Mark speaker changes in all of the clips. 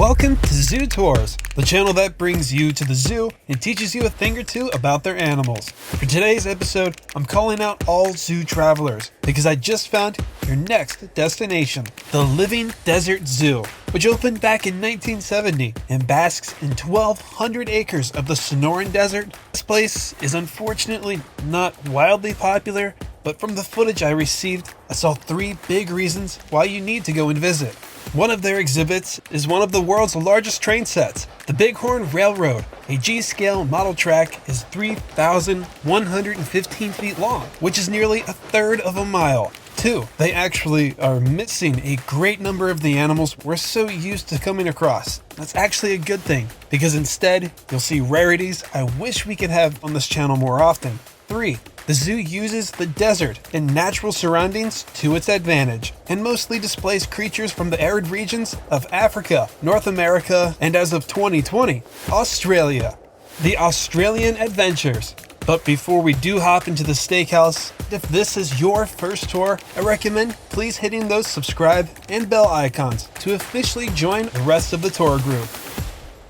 Speaker 1: Welcome to Zoo Tours, the channel that brings you to the zoo and teaches you a thing or two about their animals. For today's episode, I'm calling out all zoo travelers because I just found your next destination, the Living Desert Zoo, which opened back in 1970 and basks in 1,200 acres of the Sonoran Desert. This place is unfortunately not wildly popular, but from the footage I received, I saw 3 big reasons why you need to go and visit. One of their exhibits is one of the world's largest train sets, the Bighorn Railroad. A G-scale model track is 3,115 feet long, which is nearly a third of a mile. 2, they actually are missing a great number of the animals we're so used to coming across. That's actually a good thing, because instead, you'll see rarities I wish we could have on this channel more often. 3, the zoo uses the desert and natural surroundings to its advantage, and mostly displays creatures from the arid regions of Africa, North America, and as of 2020, Australia. The Australian Adventures. But before we do hop into the steakhouse, if this is your first tour, I recommend please hitting those subscribe and bell icons to officially join the rest of the tour group.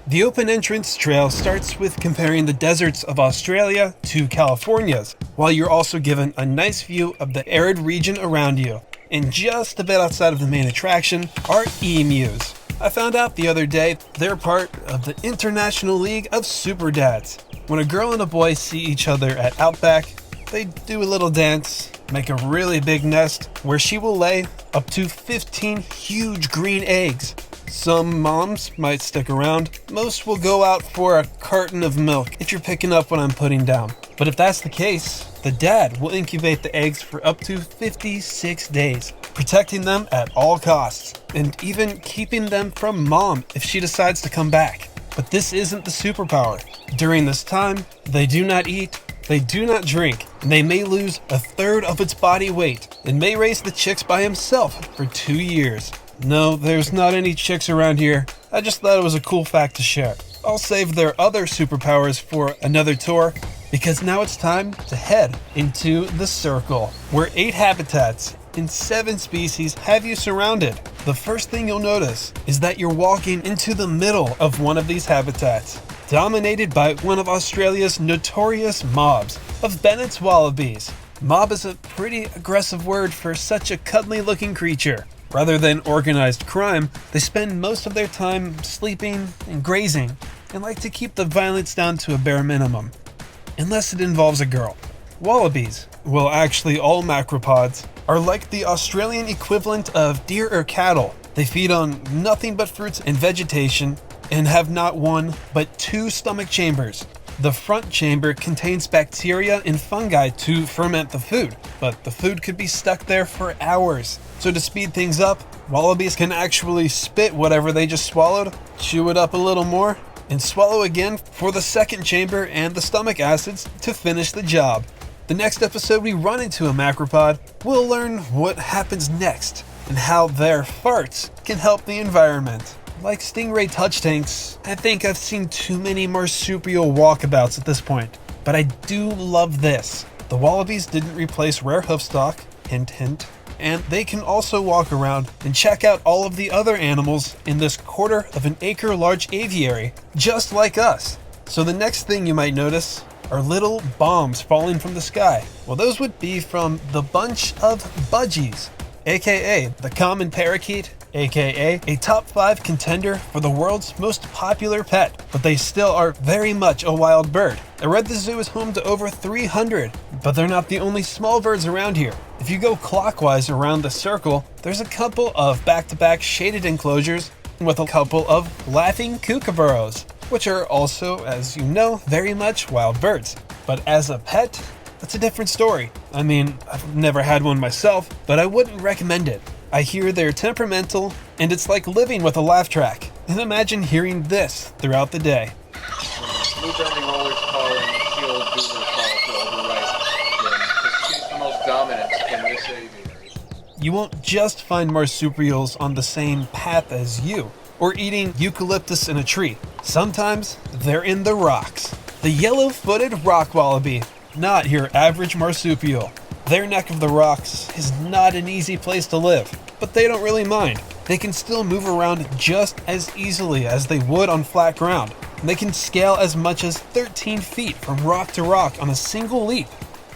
Speaker 1: The open entrance trail starts with comparing the deserts of Australia to California's, while you're also given a nice view of the arid region around you. And just a bit outside of the main attraction are emus. I found out the other day they're part of the International League of Super Dads. When a girl and a boy see each other at Outback, they do a little dance, make a really big nest where she will lay up to 15 huge green eggs. Some moms might stick around. Most will go out for a carton of milk if you're picking up what I'm putting down. But if that's the case, the dad will incubate the eggs for up to 56 days, protecting them at all costs, and even keeping them from mom if she decides to come back. But this isn't the superpower. During this time, they do not eat, they do not drink, and they may lose a third of its body weight, and may raise the chicks by himself for 2 years. No, there's not any chicks around here. I just thought it was a cool fact to share. I'll save their other superpowers for another tour, because now it's time to head into the circle, where 8 habitats in 7 species have you surrounded. The first thing you'll notice is that you're walking into the middle of one of these habitats, dominated by one of Australia's notorious mobs of Bennett's wallabies. Mob is a pretty aggressive word for such a cuddly looking creature. Rather than organized crime, they spend most of their time sleeping and grazing, and like to keep the violence down to a bare minimum. Unless it involves a girl. Wallabies, well actually all macropods, are like the Australian equivalent of deer or cattle. They feed on nothing but fruits and vegetation, and have not 1, but 2 stomach chambers. The front chamber contains bacteria and fungi to ferment the food, but the food could be stuck there for hours. So to speed things up, wallabies can actually spit whatever they just swallowed, chew it up a little more, and swallow again for the second chamber and the stomach acids to finish the job. The next episode we run into a macropod, we'll learn what happens next and how their farts can help the environment. Like stingray touch tanks, I think I've seen too many marsupial walkabouts at this point, but I do love this. The wallabies didn't replace rare hoofstock, hint hint, and they can also walk around and check out all of the other animals in this 1/4 of an acre large aviary, just like us. So the next thing you might notice are little bombs falling from the sky. Well, those would be from the bunch of budgies, aka the common parakeet, aka a top 5 contender for the world's most popular pet, but they still are very much a wild bird. I read the zoo is home to over 300, but they're not the only small birds around here. If you go clockwise around the circle, there's a couple of back-to-back shaded enclosures with a couple of laughing kookaburras, which are also, as you know, very much wild birds. But as a pet, that's a different story. I mean, I've never had one myself, but I wouldn't recommend it. I hear they're temperamental, and it's like living with a laugh track. And imagine hearing this throughout the day.
Speaker 2: Blue bending rollers call and shield doodler call to overwrite them, because she's the most dominant in this aviary.
Speaker 1: You won't just find marsupials on the same path as you, or eating eucalyptus in a tree. Sometimes they're in the rocks. The yellow-footed rock wallaby, not your average marsupial. Their neck of the rocks is not an easy place to live, but they don't really mind. they can still move around just as easily as they would on flat ground. They can scale as much as 13 feet from rock to rock on a single leap.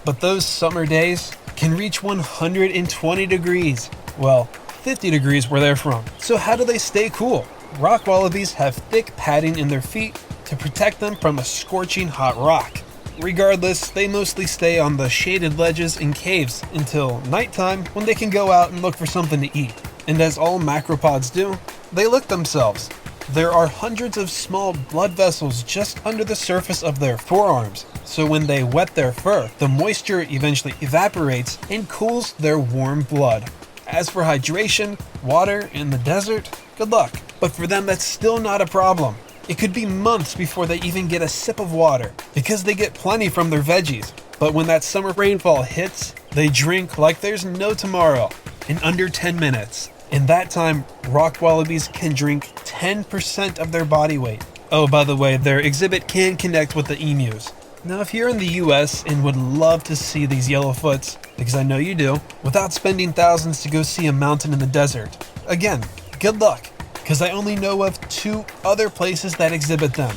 Speaker 1: But those summer days can reach 120 degrees. Well, 50 degrees where they're from. So how do they stay cool? Rock wallabies have thick padding in their feet to protect them from a scorching hot rock. Regardless, they mostly stay on the shaded ledges in caves until nighttime, when they can go out and look for something to eat. And as all macropods do, they lick themselves. There are hundreds of small blood vessels just under the surface of their forearms, so when they wet their fur, the moisture eventually evaporates and cools their warm blood. As for hydration, water in the desert, good luck. But for them, that's still not a problem. It could be months before they even get a sip of water, because they get plenty from their veggies. But when that summer rainfall hits, they drink like there's no tomorrow, in under 10 minutes. In that time, rock wallabies can drink 10% of their body weight. Oh, by the way, their exhibit can connect with the emus. Now, if you're in the US and would love to see these yellowfoots, because I know you do, without spending thousands to go see a mountain in the desert, again, good luck, because I only know of 2 other places that exhibit them.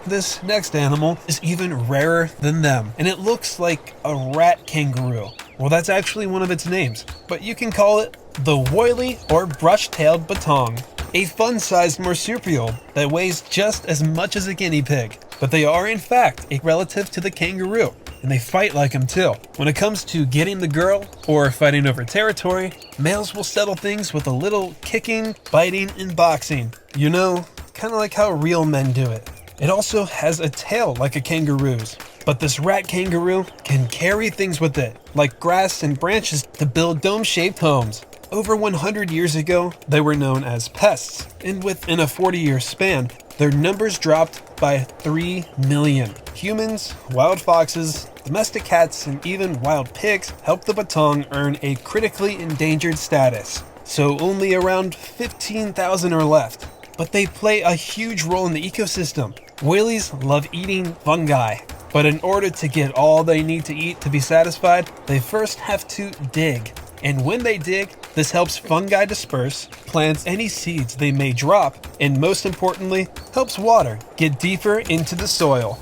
Speaker 1: This next animal is even rarer than them, and it looks like a rat kangaroo. Well, that's actually one of its names, but you can call it the woolly or brush-tailed batong, a fun-sized marsupial that weighs just as much as a guinea pig. But they are in fact a relative to the kangaroo, and they fight like them too. When it comes to getting the girl or fighting over territory, males will settle things with a little kicking, biting, and boxing. You know, kind of like how real men do it. It also has a tail like a kangaroo's, but this rat kangaroo can carry things with it, like grass and branches, to build dome-shaped homes. Over 100 years ago, they were known as pests, and within a 40-year span, their numbers dropped by 3 million. Humans, wild foxes, domestic cats, and even wild pigs helped the batong earn a critically endangered status. So only around 15,000 are left. But they play a huge role in the ecosystem. Whales love eating fungi, but in order to get all they need to eat to be satisfied, they first have to dig. And when they dig, this helps fungi disperse, plants any seeds they may drop, and most importantly, helps water get deeper into the soil.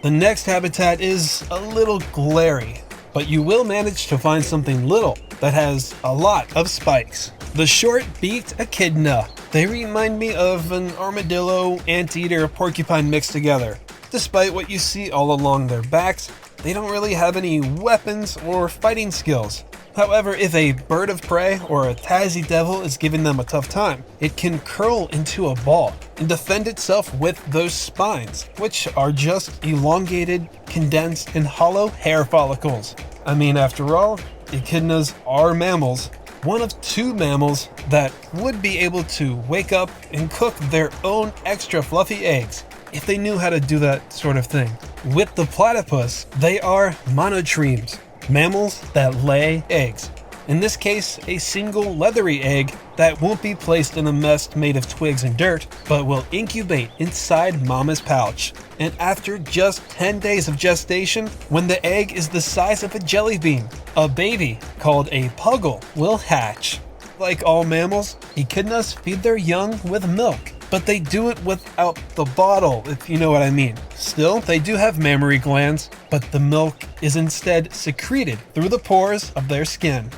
Speaker 1: The next habitat is a little glary, but you will manage to find something little that has a lot of spikes. The short-beaked echidna. They remind me of an armadillo, anteater, porcupine mixed together. Despite what you see all along their backs, they don't really have any weapons or fighting skills. However, if a bird of prey or a Tassie devil is giving them a tough time, it can curl into a ball and defend itself with those spines, which are just elongated, condensed, and hollow hair follicles. I mean, after all, echidnas are mammals. One of 2 mammals that would be able to wake up and cook their own extra fluffy eggs, if they knew how to do that sort of thing. With the platypus, they are monotremes, mammals that lay eggs. In this case, a single leathery egg that won't be placed in a nest made of twigs and dirt, but will incubate inside mama's pouch. And after just 10 days of gestation, when the egg is the size of a jelly bean, a baby called a puggle will hatch. Like all mammals, echidnas feed their young with milk, but they do it without the bottle, if you know what I mean. Still, they do have mammary glands, but the milk is instead secreted through the pores of their skin.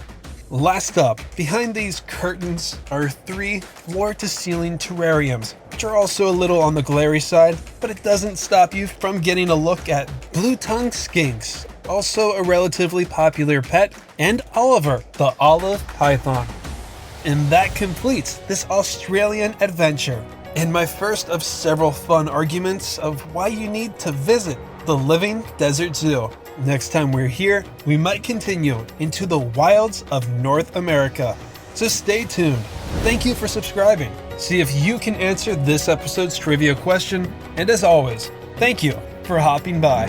Speaker 1: Last up, behind these curtains are 3 floor-to-ceiling terrariums, which are also a little on the glary side, but it doesn't stop you from getting a look at blue-tongued skinks, also a relatively popular pet, and Oliver, the olive python. And that completes this Australian adventure, and my first of several fun arguments of why you need to visit the Living Desert Zoo. Next time we're here, we might continue into the wilds of North America. So stay tuned. Thank you for subscribing. See if you can answer this episode's trivia question. And as always, thank you for hopping by.